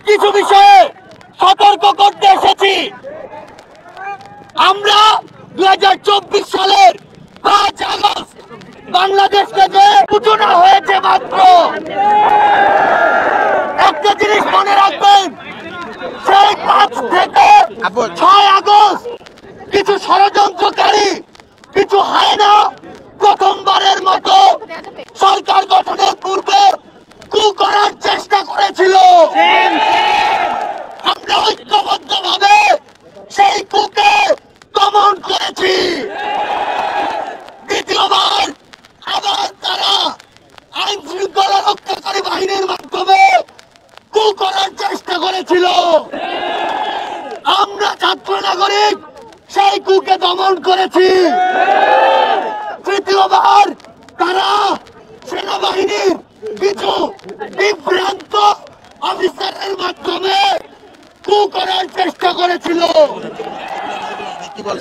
কিছু বিষয়ে সতর্ক করতে এসেছি। আমরা 2024 সালের 5 আগস্ট বাংলাদেশ থেকে সূচনা হয়েছে মাত্র। একটা জিনিস মনে রাখবেন, সেই 5 থেকে 6 আগস্ট কিছু ষড়যন্ত্রকারী, কিছু হায়না প্রথমবারের মতো সরকার গঠনের পূর্বে কু করার চেষ্টা করেছিল। আমরা ঐক্যবদ্ধভাবে সেই কুকে দমন করেছি। দ্বিতীয়বার আবার তারা আইন শৃঙ্খলা রক্ষাকারী বাহিনীর মাধ্যমে কু করার চেষ্টা করেছিল। আমরা ছাত্র নাগরিক সেই কুকে দমন করেছি। তৃতীয়বার তারা সেনাবাহিনীর কিছু বিভ্রান্ত অফিসারের মাধ্যমে কু করার চেষ্টা করেছিল।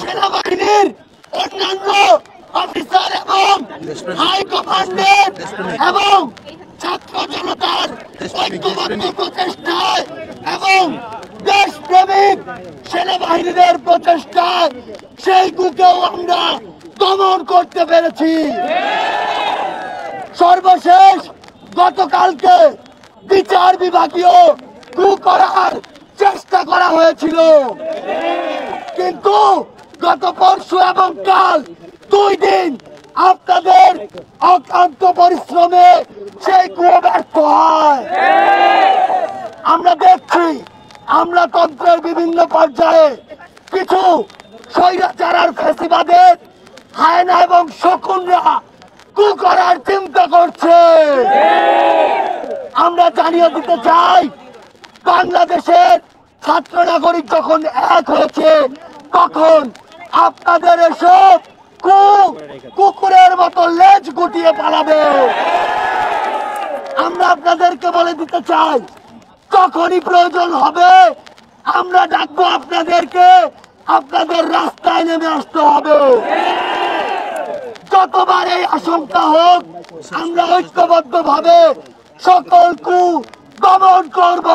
সেনাবাহিনীর অন্যান্য অফিসার এবং হাই কমান্ডের এবং ছাত্র জনতার ঐক্যবদ্ধ প্রচেষ্টায় এবং দেশপ্রেমিক সেনাবাহিনীদের প্রচেষ্টায় সেই কুকেও আমরা দমন করতে পেরেছি। সর্বশেষ গতকালকে বিচার বিভাগীয় কু করার চেষ্টা করা হয়েছিল, কিন্তু গত পরশু এবং কাল 2 দিন আপনাদের অক্লান্ত পরিশ্রমে সেই কুয়ো ব্যর্থ হয়। আমরা দেখছি আমলাতন্ত্রের বিভিন্ন পর্যায়ে কিছু স্বৈরাচার আর ফ্যাসিবাদের হায়না এবং শকুনরা কু করার চিন্তা করছে। আমরা জানিয়ে দিতে চাই, বাংলাদেশের ছাত্র নাগরিক যখন এক হয়েছে তখন আপনাদের এসব কুকুরের মতো লেজ গুটিয়ে পালাবে। আমরা আপনাদেরকে বলে দিতে চাই, যখনই প্রয়োজন হবে আমরা ডাকবো আপনাদেরকে, আপনাদের রাস্তায় নেমে আসতে হবে। যতবার এই আশঙ্কা হোক আমরা ঐক্যবদ্ধ ভাবে সকল কু দমন করব।